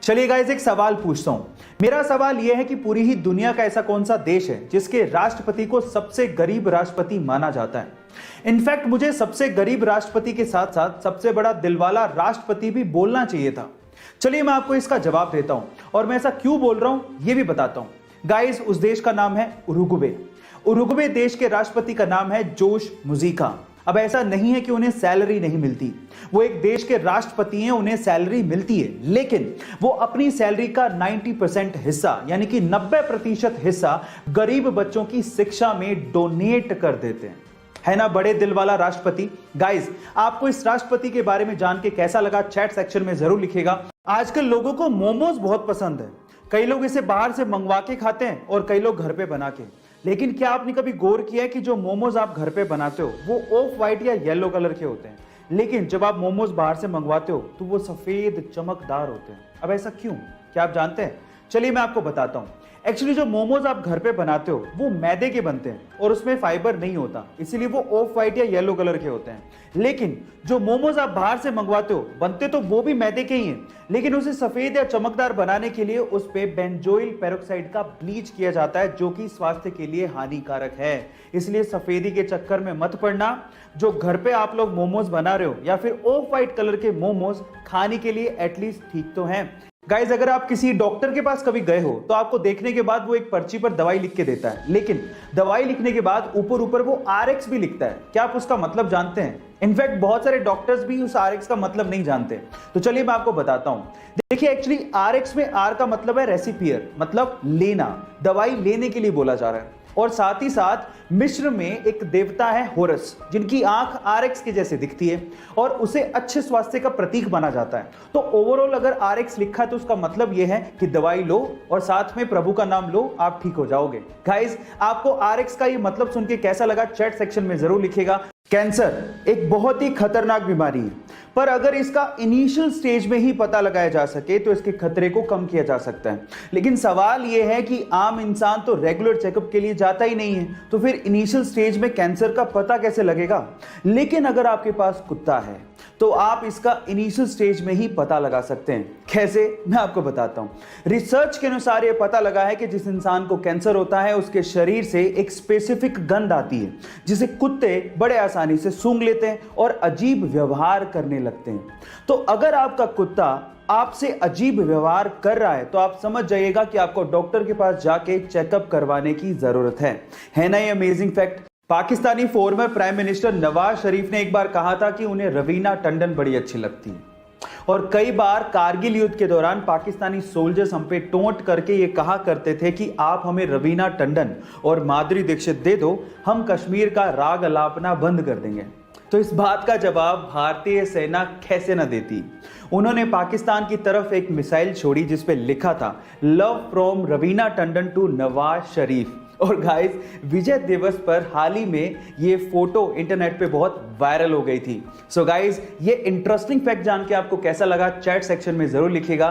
चलिए गाइस, एक सवाल पूछता हूं। मेरा सवाल यह है कि पूरी ही दुनिया का ऐसा कौन सा देश है जिसके राष्ट्रपति को सबसे गरीब राष्ट्रपति माना जाता है। इनफैक्ट मुझे सबसे गरीब राष्ट्रपति के साथ साथ सबसे बड़ा दिलवाला राष्ट्रपति भी बोलना चाहिए था। चलिए मैं आपको इसका जवाब देता हूं और मैं ऐसा क्यों बोल रहा हूं यह भी बताता हूं। गाइस, उस देश का नाम है उरुग्वे। उरुग्वे देश के राष्ट्रपति का नाम है जोश मुजिका। अब ऐसा नहीं है कि उन्हें सैलरी नहीं मिलती, वो एक देश के राष्ट्रपति हैं, उन्हें सैलरी मिलती है, लेकिन वो अपनी सैलरी का 90% हिस्सा यानी कि 90% हिस्सा गरीब बच्चों की शिक्षा में डोनेट कर देते हैं। है ना बड़े दिल वाला राष्ट्रपति। गाइस, आपको इस राष्ट्रपति के बारे में जान के कैसा लगा चैट सेक्शन में जरूर लिखिएगा। आजकल लोगों को मोमोज बहुत पसंद है। कई लोग इसे बाहर से मंगवा के खाते हैं और कई लोग घर पे बना के। लेकिन क्या आपने कभी गौर किया है कि जो मोमोज आप घर पे बनाते हो वो ऑफ व्हाइट या येलो कलर के होते हैं, लेकिन जब आप मोमोज बाहर से मंगवाते हो तो वो सफेद चमकदार होते हैं। अब ऐसा क्यों, क्या आप जानते हैं? चलिए मैं आपको बताता हूं। एक्चुअली जो मोमोज आप घर पे बनाते हो वो मैदे के बनते हैं और उसमें फाइबर नहीं होता, इसीलिए वो ऑफ व्हाइट या येलो कलर के होते हैं। लेकिन जो मोमोज आप बाहर से मंगवाते हो बनते तो वो भी मैदे के ही हैं, लेकिन उसे सफेद या चमकदार बनाने के लिए उस पे बेंजोइल पेरोक्साइड का ब्लीच किया जाता है, जो कि स्वास्थ्य के लिए हानिकारक है। इसलिए सफेदी के चक्कर में मत पड़ना। जो घर पे आप लोग मोमोज बना रहे हो या फिर ऑफ व्हाइट कलर के मोमोज खाने के लिए एटलीस्ट ठीक तो हैं। गाइज, अगर आप किसी डॉक्टर के पास कभी गए हो तो आपको देखने के बाद वो एक पर्ची पर दवाई लिख के देता है, लेकिन दवाई लिखने के बाद ऊपर ऊपर वो RX भी लिखता है। क्या आप उसका मतलब जानते हैं? इनफैक्ट बहुत सारे डॉक्टर्स भी उस RX का मतलब नहीं जानते। तो चलिए मैं आपको बताता हूं। देखिए, एक्चुअली RX में R का मतलब है रेसिपियर, मतलब लेना, दवाई लेने के लिए बोला जा रहा है। और साथ ही साथ मिस्र में एक देवता है होरस, जिनकी आंख RX के जैसे दिखती है और उसे अच्छे स्वास्थ्य का प्रतीक माना जाता है। तो ओवरऑल अगर RX लिखा है तो उसका मतलब यह है कि दवाई लो और साथ में प्रभु का नाम लो, आप ठीक हो जाओगे। गाइस, आपको RX का ये मतलब सुन के कैसा लगा चैट सेक्शन में जरूर लिखिएगा। कैंसर एक बहुत ही खतरनाक बीमारी है, पर अगर इसका इनिशियल स्टेज में ही पता लगाया जा सके तो इसके खतरे को कम किया जा सकता है। लेकिन सवाल यह है कि आम इंसान तो रेगुलर चेकअप के लिए जाता ही नहीं है, तो फिर इनिशियल स्टेज में कैंसर का पता कैसे लगेगा? लेकिन अगर आपके पास कुत्ता है तो आप इसका इनिशियल स्टेज में ही पता लगा सकते हैं। कैसे? मैं आपको बताता हूं। रिसर्च के अनुसार यह पता लगा है कि जिस इंसान को कैंसर होता है उसके शरीर से एक स्पेसिफिक गंध आती है, जिसे कुत्ते बड़े आसानी से सूंघ लेते हैं और अजीब व्यवहार करने लगते हैं। तो अगर आपका कुत्ता आपसे अजीब व्यवहार कर रहा है तो आप समझ जाइएगा कि आपको डॉक्टर के पास जाके चेकअप करवाने की जरूरत है ना ये amazing fact. Pakistani former prime minister Nawaz Sharif ने एक बार कहा था कि उन्हें रवीना टंडन बड़ी अच्छी लगती है, और कई बार कारगिल युद्ध के दौरान पाकिस्तानी सोल्जर्स हम पे टोंट करके ये कहा करते थे कि आप हमें रवीना टंडन और माधुरी दीक्षित दे दो, हम कश्मीर का राग अलापना बंद कर देंगे। तो इस बात का जवाब भारतीय सेना कैसे न देती। उन्होंने पाकिस्तान की तरफ एक मिसाइल छोड़ी जिस पे लिखा था love from Raveena Tandon to Nawaz Sharif. और गाइस, विजय दिवस पर हाल ही में ये फोटो इंटरनेट पे बहुत वायरल हो गई थी। सो गाइस, ये इंटरेस्टिंग फैक्ट जान के आपको कैसा लगा चैट सेक्शन में जरूर लिखिएगा।